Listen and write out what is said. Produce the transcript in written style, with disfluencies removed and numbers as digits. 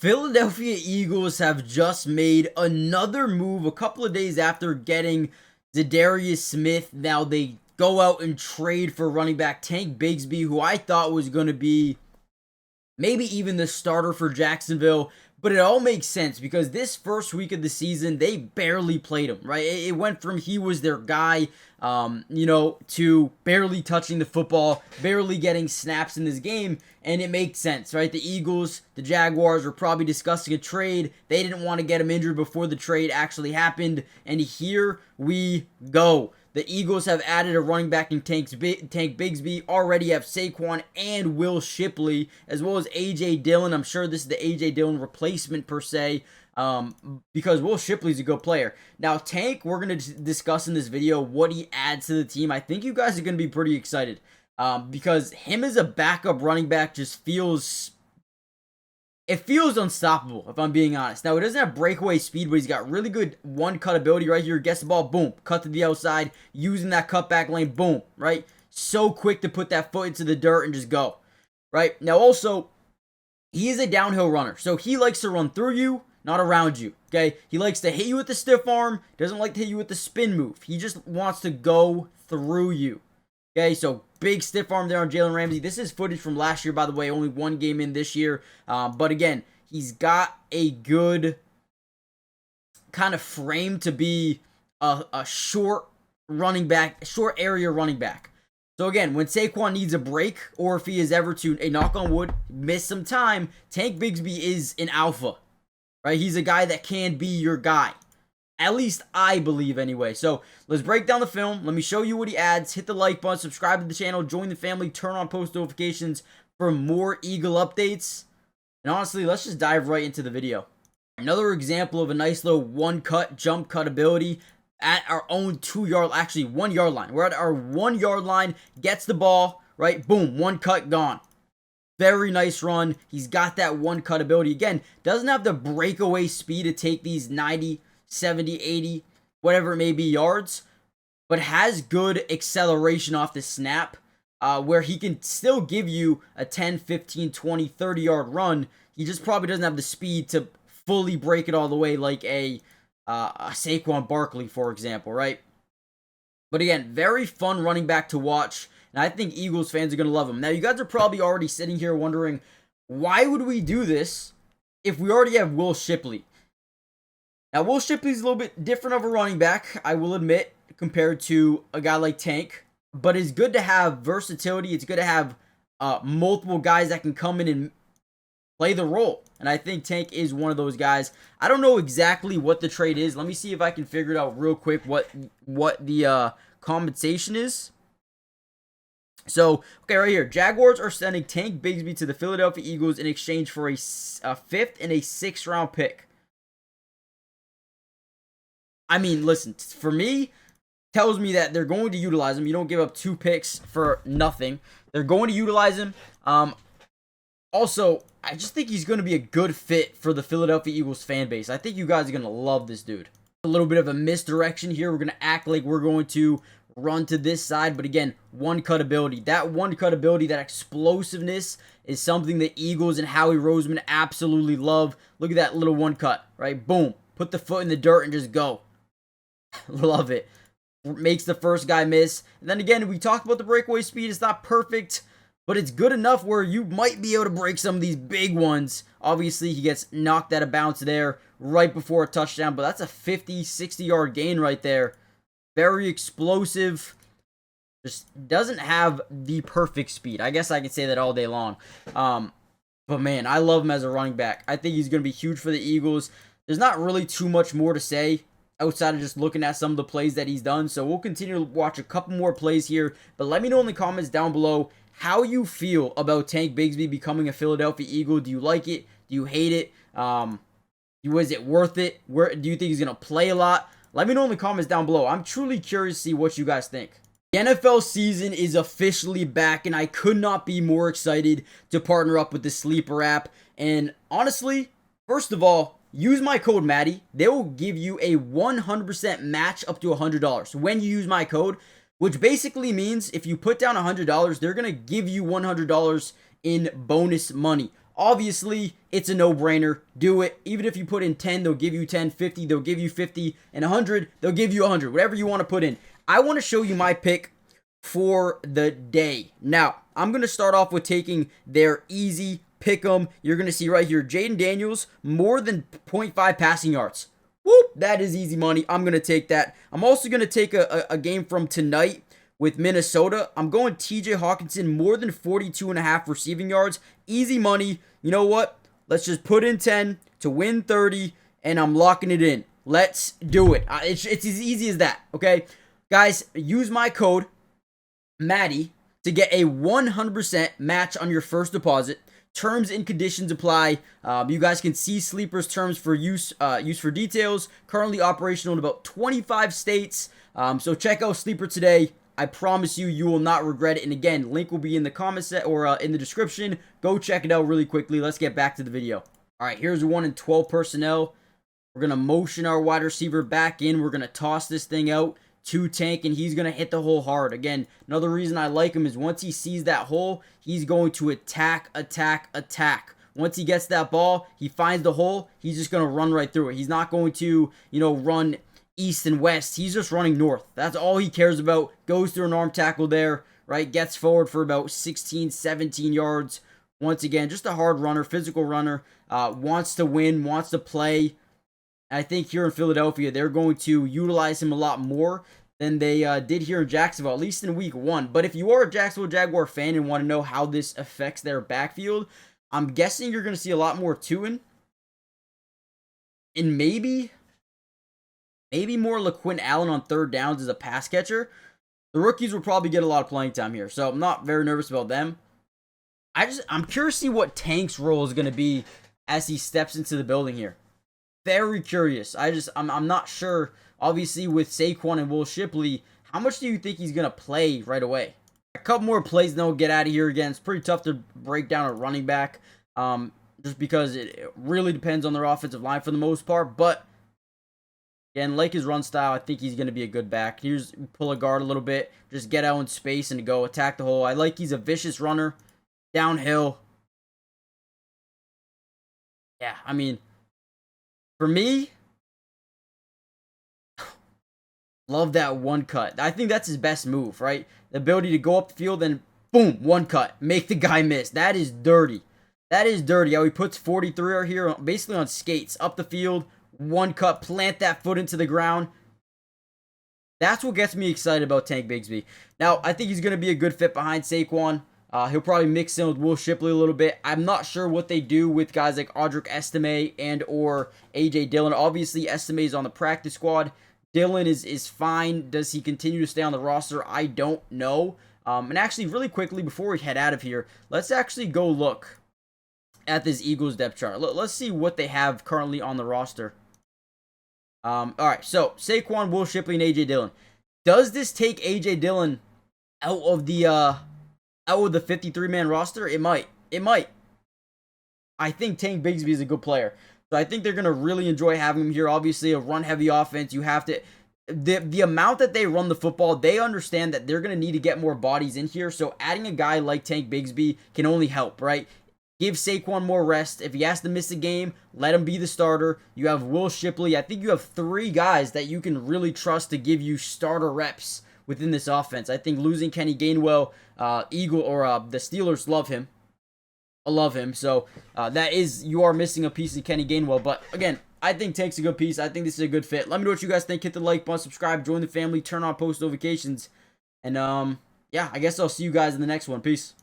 Philadelphia Eagles have just made another move a couple of days after getting Zadarius Smith. Now they go out and trade for running back Tank Bigsby, who I thought was going to be maybe even the starter for Jacksonville. But it all makes sense because this first week of the season, they barely played him, right? It went from he was their guy, to barely touching the football, barely getting snaps in this game, and it makes sense, right? The Eagles, the Jaguars were probably discussing a trade. They didn't want to get him injured before the trade actually happened, and here we go. The Eagles have added a running back in Tank Bigsby, already have Saquon and Will Shipley, as well as A.J. Dillon. I'm sure this is the A.J. Dillon replacement per se, because Will Shipley's a good player. Now, Tank, we're going to discuss in this video what he adds to the team. I think you guys are going to be pretty excited, because him as a backup running back just feels unstoppable, if I'm being honest. Now, he doesn't have breakaway speed, but he's got really good one-cut ability right here. Gets the ball, boom, cut to the outside, using that cutback lane, boom, right? So quick to put that foot into the dirt and just go, right? Now, also, he is a downhill runner, so he likes to run through you, not around you, okay? He likes to hit you with the stiff arm, doesn't like to hit you with the spin move. He just wants to go through you, okay? So, big stiff arm there on Jalen Ramsey. This is footage from last year, by the way. Only one game in this year. But again, he's got a good kind of frame to be a short running back, short area running back. So again, when Saquon needs a break, or if he is ever to, knock on wood, miss some time, Tank Bigsby is an alpha, right? He's a guy that can be your guy. At least I believe anyway. So let's break down the film. Let me show you what he adds. Hit the like button, subscribe to the channel, join the family, turn on post notifications for more Eagle updates. And honestly, let's just dive right into the video. Another example of a nice little one-cut, jump cut ability at our own 1 yard line. We're at our 1 yard line, gets the ball, right? Boom, one cut, gone. Very nice run. He's got that one-cut ability. Again, doesn't have the breakaway speed to take these 90, 70, 80, whatever it may be yards, but has good acceleration off the snap, where he can still give you a 10, 15, 20, 30 yard run. He just probably doesn't have the speed to fully break it all the way like a Saquon Barkley, for example, right? But again, very fun running back to watch, and I think Eagles fans are going to love him. Now, you guys are probably already sitting here wondering, why would we do this if we already have Will Shipley? Now, Will Shipley's a little bit different of a running back, I will admit, compared to a guy like Tank. But it's good to have versatility. It's good to have multiple guys that can come in and play the role. And I think Tank is one of those guys. I don't know exactly what the trade is. Let me see if I can figure it out real quick what the compensation is. So, okay, right here. Jaguars are sending Tank Bigsby to the Philadelphia Eagles in exchange for a 5th and a 6th round pick. I mean, listen, for me, tells me that they're going to utilize him. You don't give up 2 picks for nothing. They're going to utilize him. Also, I just think he's going to be a good fit for the Philadelphia Eagles fan base. I think you guys are going to love this dude. A little bit of a misdirection here. We're going to act like we're going to run to this side. But again, one-cut ability. That one-cut ability, that explosiveness is something the Eagles and Howie Roseman absolutely love. Look at that little one-cut, right? Boom. Put the foot in the dirt and just go. Love it. Makes the first guy miss. And then again, we talked about the breakaway speed. It's not perfect, but it's good enough where you might be able to break some of these big ones. Obviously, he gets knocked out of bounds there right before a touchdown, but that's a 50, 60 yard gain right there. Very explosive. Just doesn't have the perfect speed. I guess I could say that all day long. But man, I love him as a running back. I think he's going to be huge for the Eagles. There's not really too much more to say outside of just looking at some of the plays that he's done. So we'll continue to watch a couple more plays here. But let me know in the comments down below how you feel about Tank Bigsby becoming a Philadelphia Eagle. Do you like it? Do you hate it? Was it worth it? Where do you think he's going to play a lot? Let me know in the comments down below. I'm truly curious to see what you guys think. The NFL season is officially back, and I could not be more excited to partner up with the Sleeper app. And honestly, first of all, use my code Maddie. They will give you a 100% match up to $100 when you use my code, which basically means if you put down $100, they're going to give you $100 in bonus money. Obviously, it's a no-brainer. Do it. Even if you put in 10, they'll give you 10, 50, they'll give you 50, and 100, they'll give you 100. Whatever you want to put in. I want to show you my pick for the day. Now, I'm going to start off with taking their easy pick 'em. You're going to see right here, Jaden Daniels, more than 0.5 passing yards. Whoop, that is easy money. I'm going to take that. I'm also going to take a game from tonight with Minnesota. I'm going TJ Hawkinson, more than 42.5 receiving yards. Easy money. You know what? Let's just put in 10 to win 30, and I'm locking it in. Let's do it. It's as easy as that, okay? Guys, use my code, Maddie, to get a 100% match on your first deposit. Terms and conditions apply. You guys can see Sleeper's terms for use for details. Currently operational in about 25 states. So check out Sleeper today. I promise you, you will not regret it. And again, link will be in the comment set or in the description. Go check it out really quickly. Let's get back to the video. All right, here's 1 and 12 personnel. We're going to motion our wide receiver back in. We're going to toss this thing out to Tank, and he's going to hit the hole hard. Again, another reason I like him is once he sees that hole, he's going to attack, attack, attack. Once he gets that ball, he finds the hole, he's just going to run right through it. He's not going to, run east and west. He's just running north. That's all he cares about. Goes through an arm tackle there, right? Gets forward for about 16, 17 yards. Once again, just a hard runner, physical runner. Wants to win, wants to play. I think here in Philadelphia, they're going to utilize him a lot more than they did here in Jacksonville, at least in week 1. But if you are a Jacksonville Jaguar fan and want to know how this affects their backfield, I'm guessing you're going to see a lot more Tuin. And maybe more LaQuint Allen on third downs as a pass catcher. The rookies will probably get a lot of playing time here, so I'm not very nervous about them. I'm curious to see what Tank's role is going to be as he steps into the building here. Very curious. I'm not sure. Obviously, with Saquon and Will Shipley, how much do you think he's going to play right away? A couple more plays, and then we'll get out of here again. It's pretty tough to break down a running back, just because it really depends on their offensive line for the most part. But again, like his run style, I think he's going to be a good back. Here's pull a guard a little bit, just get out in space and go attack the hole. I like he's a vicious runner, downhill. Yeah, I mean, for me, love that one cut. I think that's his best move, right? The ability to go up the field and boom, one cut, make the guy miss. That is dirty. That is dirty. How he puts 43 right here, basically on skates, up the field, one cut, plant that foot into the ground. That's what gets me excited about Tank Bigsby. Now, I think he's going to be a good fit behind Saquon. He'll probably mix in with Will Shipley a little bit. I'm not sure what they do with guys like Audric Estime and or A.J. Dillon. Obviously, Estime is on the practice squad. Dillon is fine. Does he continue to stay on the roster? I don't know. And actually, really quickly, before we head out of here, let's actually go look at this Eagles depth chart. Let's see what they have currently on the roster. All right, so Saquon, Will Shipley, and A.J. Dillon. Does this take A.J. Dillon out of the 53-man roster? It might. It might. I think Tank Bigsby is a good player. So I think they're going to really enjoy having him here. Obviously, a run-heavy offense. You have to... The amount that they run the football, they understand that they're going to need to get more bodies in here. So adding a guy like Tank Bigsby can only help, right? Give Saquon more rest. If he has to miss a game, let him be the starter. You have Will Shipley. I think you have 3 guys that you can really trust to give you starter reps within this offense. I think losing Kenny Gainwell, the Steelers love him. I love him. So you are missing a piece of Kenny Gainwell. But again, I think Tank's a good piece. I think this is a good fit. Let me know what you guys think. Hit the like button, subscribe, join the family, turn on post notifications. And yeah, I guess I'll see you guys in the next one. Peace.